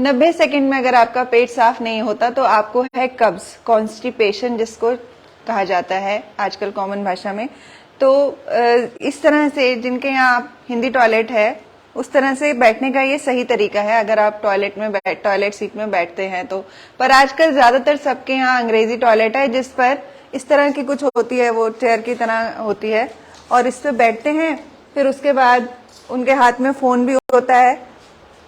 90 second में अगर आपका पेट साफ नहीं होता तो आपको है कब्ज, कॉन्स्टिपेशन जिसको कहा जाता है आजकल कॉमन भाषा में। तो इस तरह से जिनके यहाँ हिंदी टॉयलेट है उस तरह से बैठने का ये सही तरीका है अगर आप टॉयलेट सीट में बैठते हैं तो। पर आजकल ज्यादातर सबके यहाँ अंग्रेजी टॉयलेट है जिस पर इस तरह की कुछ होती है, वो चेयर की तरह होती है और इस पर बैठते हैं। फिर उसके बाद उनके हाथ में फोन भी होता है।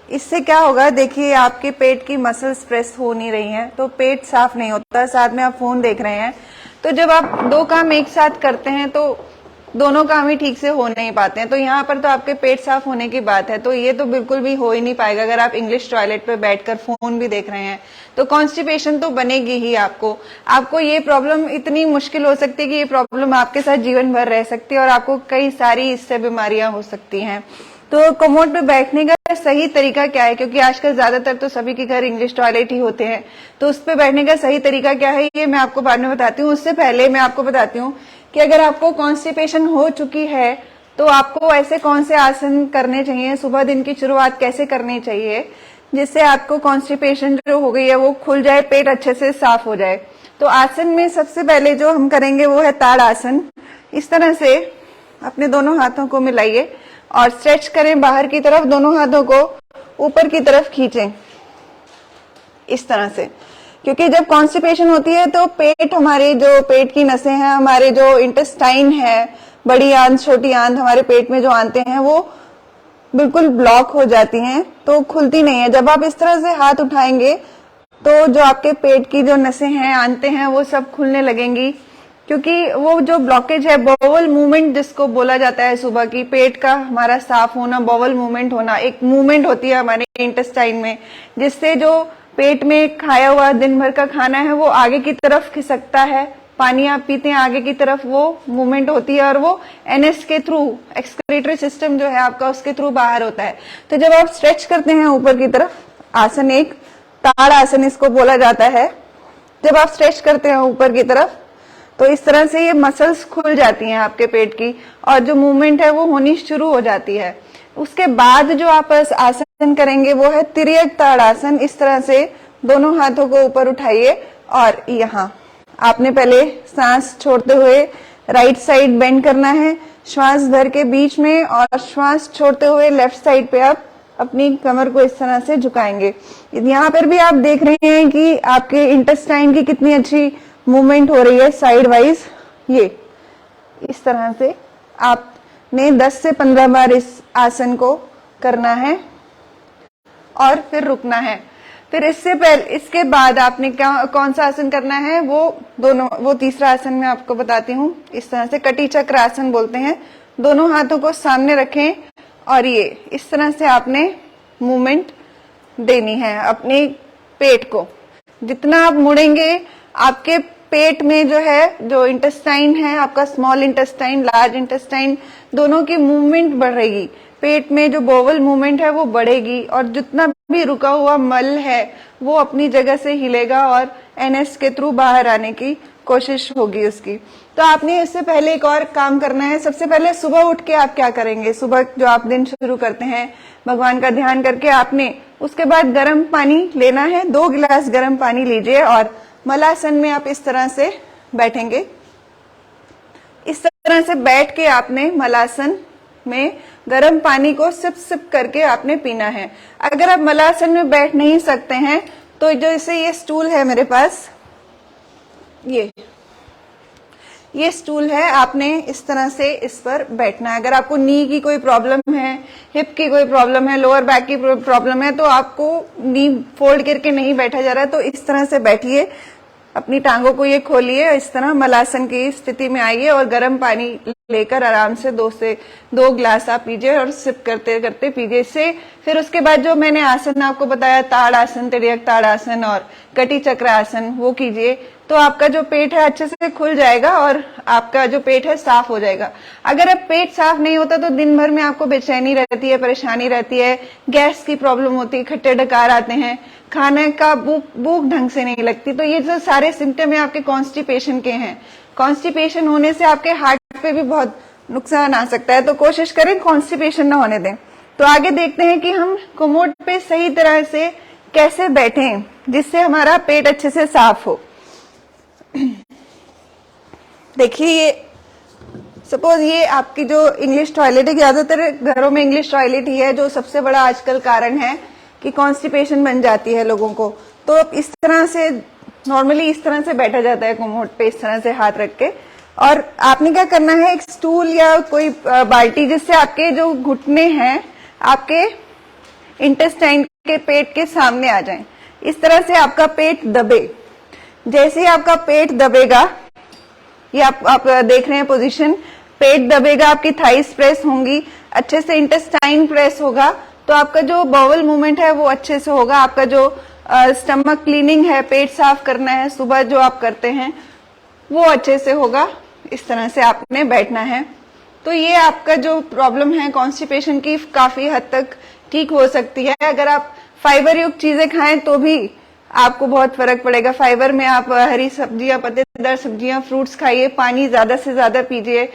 इससे क्या होगा, देखिए आपके पेट की मसल्स प्रेस हो नहीं रही हैं तो पेट साफ नहीं होता, साथ में आप फोन देख रहे हैं। तो जब आप दो काम एक साथ करते हैं तो दोनों काम ही ठीक से हो नहीं पाते हैं। तो यहाँ पर तो आपके पेट साफ होने की बात है, तो ये तो बिल्कुल भी हो ही नहीं पाएगा अगर आप इंग्लिश टॉयलेट पे बैठकर फोन भी देख रहे हैं। तो कॉन्स्टिपेशन तो बनेगी ही आपको ये प्रॉब्लम इतनी मुश्किल हो सकती है कि ये प्रॉब्लम आपके साथ जीवन भर रह सकती है और आपको कई सारी इससे बीमारियां हो सकती हैं। तो कमोड पे बैठने का सही तरीका क्या है, क्योंकि आजकल ज्यादातर तो सभी के घर इंग्लिश टॉयलेट ही होते हैं, तो उस पे बैठने का सही तरीका क्या है ये मैं आपको बाद में बताती हूँ। उससे पहले मैं आपको बताती हूँ कि अगर आपको कॉन्स्टिपेशन हो चुकी है तो आपको ऐसे कौन से आसन करने चाहिए, सुबह दिन की शुरुआत कैसे करनी चाहिए जिससे आपको कॉन्स्टिपेशन जो हो गई है वो खुल जाए, पेट अच्छे से साफ हो जाए। तो आसन में सबसे पहले जो हम करेंगे वो है ताड़ आसन। इस तरह से अपने दोनों हाथों को मिलाइए और स्ट्रेच करें बाहर की तरफ, दोनों हाथों को ऊपर की तरफ खींचें इस तरह से। क्योंकि जब कॉन्स्टिपेशन होती है तो पेट, हमारे जो पेट की नसें हैं, हमारे जो इंटेस्टाइन है, बड़ी आंत छोटी आंत हमारे पेट में जो आंतें हैं वो बिल्कुल ब्लॉक हो जाती हैं, तो खुलती नहीं है। जब आप इस तरह से हाथ उठाएंगे तो जो आपके पेट की जो नसें हैं, आंतें हैं, वो सब खुलने लगेंगी। क्योंकि वो जो ब्लॉकेज है, बॉवल मूवमेंट जिसको बोला जाता है, सुबह की पेट का हमारा साफ होना, बॉवल मूवमेंट होना, एक मूवमेंट होती है हमारे इंटेस्टाइन में जिससे जो पेट में खाया हुआ दिन भर का खाना है वो आगे की तरफ खिसकता है। पानी आप पीते हैं आगे की तरफ, वो मूवमेंट होती है और वो एनएस के थ्रू, एक्सक्रीटरी सिस्टम जो है आपका, उसके थ्रू बाहर होता है। तो जब आप स्ट्रेच करते हैं ऊपर की तरफ, आसन एक ताड़ आसन इसको बोला जाता है, जब आप स्ट्रेच करते हैं ऊपर की तरफ तो इस तरह से ये मसल्स खुल जाती हैं आपके पेट की और जो मूवमेंट है वो होनी शुरू हो जाती है। उसके बाद जो आप आसन करेंगे वो है तिर्यक ताड़ आसन। इस तरह से दोनों हाथों को ऊपर उठाइए और यहाँ आपने पहले सांस छोड़ते हुए राइट साइड बेंड करना है, श्वास भर के बीच में, और श्वास छोड़ते हुए लेफ्ट साइड पे आप अपनी कमर को इस तरह से झुकाएंगे। यहाँ पर भी आप देख रहे हैं कि आपके इंटेस्टाइन की कितनी अच्छी मूवमेंट हो रही है साइड वाइज। ये इस तरह से आपने 10 से 15 बार इस आसन को करना है और फिर रुकना है। फिर इसके बाद आपने कौन सा आसन करना है, वो तीसरा आसन मैं आपको बताती हूँ। इस तरह से कटी चक्र आसन बोलते हैं। दोनों हाथों को सामने रखें और ये इस तरह से आपने मूवमेंट देनी है अपने पेट को। जितना आप मुड़ेंगे आपके पेट में जो है, जो इंटेस्टाइन है आपका, स्मॉल इंटेस्टाइन, लार्ज इंटेस्टाइन, दोनों की मूवमेंट बढ़ेगी। पेट में जो बोवल मूवमेंट है वो बढ़ेगी और जितना भी रुका हुआ मल है वो अपनी जगह से हिलेगा और एनएस के थ्रू बाहर आने की कोशिश होगी उसकी। तो आपने इससे पहले एक और काम करना है। सबसे पहले सुबह उठ के आप क्या करेंगे, सुबह जो आप दिन शुरू करते हैं भगवान का ध्यान करके, आपने उसके बाद गर्म पानी लेना है। 2 गिलास गर्म पानी लीजिए और मलासन में आप इस तरह से बैठेंगे। इस तरह से बैठ के आपने मलासन में गर्म पानी को सिप सिप करके आपने पीना है। अगर आप मलासन में बैठ नहीं सकते हैं तो जैसे ये स्टूल है मेरे पास, ये स्टूल है, आपने इस तरह से इस पर बैठना है। अगर आपको नी की कोई प्रॉब्लम है, हिप की कोई प्रॉब्लम है, लोअर बैक की प्रॉब्लम है तो आपको नी फोल्ड करके नहीं बैठा जा रहा है तो इस तरह से बैठिए, अपनी टांगों को ये खोलिए, इस तरह मलासन की स्थिति में आइए और गर्म पानी लेकर आराम से 2 गिलास आप पीजिए और सिप करते करते पीजिए इससे। फिर उसके बाद जो मैंने आसन आपको बताया, ताड़ आसन, तिर्यक ताड़ आसन और कटी चक्र आसन, वो कीजिए तो आपका जो पेट है अच्छे से खुल जाएगा और आपका जो पेट है साफ हो जाएगा। अगर अब पेट साफ नहीं होता तो दिन भर में आपको बेचैनी रहती है, परेशानी रहती है, गैस की प्रॉब्लम होती है, खट्टे डकार आते हैं, खाने का भूख ढंग से नहीं लगती। तो ये जो सारे सिम्टम है आपके कॉन्स्टिपेशन के हैं। कॉन्स्टिपेशन होने से आपके हार्ट पे भी बहुत नुकसान आ सकता है, तो कोशिश करें कॉन्स्टिपेशन ना होने दें। तो आगे देखते हैं कि हम कोमोड पे सही तरह से कैसे बैठें जिससे हमारा पेट अच्छे से साफ हो। देखिए, ये सपोज ये आपकी जो इंग्लिश टॉयलेट है, ज्यादातर घरों में इंग्लिश टॉयलेट ही है जो सबसे बड़ा आजकल कारण है कि कॉन्स्टिपेशन बन जाती है लोगों को। तो अब इस तरह से नॉर्मली इस तरह से बैठा जाता है कोमोड पे, इस तरह से हाथ रख के, और आपने क्या करना है, एक स्टूल या कोई बाल्टी जिससे आपके जो घुटने हैं आपके इंटेस्टाइन के पेट के सामने आ जाएं, इस तरह से आपका पेट दबे। जैसे ही आपका पेट दबेगा, ये आप देख रहे हैं पोजीशन, पेट दबेगा, आपकी थाइस प्रेस होंगी, अच्छे से इंटेस्टाइन प्रेस होगा, तो आपका जो बाउल मूवमेंट है वो अच्छे से होगा। आपका जो स्टमक क्लीनिंग है, पेट साफ करना है सुबह जो आप करते हैं, वो अच्छे से होगा। इस तरह से आपने बैठना है। तो ये आपका जो प्रॉब्लम है कॉन्स्टिपेशन की काफी हद तक ठीक हो सकती है। अगर आप फाइबर युक्त चीजें खाएं तो भी आपको बहुत फर्क पड़ेगा। फाइबर में आप हरी सब्जियां, पत्तेदार सब्जियां, फ्रूट्स खाइए, पानी ज्यादा से ज्यादा पीजिए।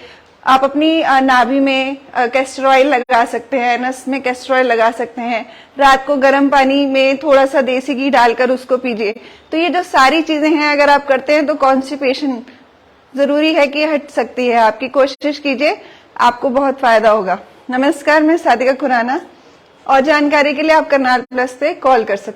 आप अपनी नाभि में कैस्टर ऑयल लगा सकते हैं, नस में कैस्टर ऑयल लगा सकते हैं। रात को गर्म पानी में थोड़ा सा देसी घी डालकर उसको पीजिए। तो ये जो सारी चीजें हैं अगर आप करते हैं तो कॉन्स्टिपेशन जरूरी है कि हट सकती है। आपकी कोशिश कीजिए, आपको बहुत फायदा होगा। नमस्कार, मैं सादिका खुराना, और जानकारी के लिए आप करनाल प्लस पे कॉल कर सकते हैं।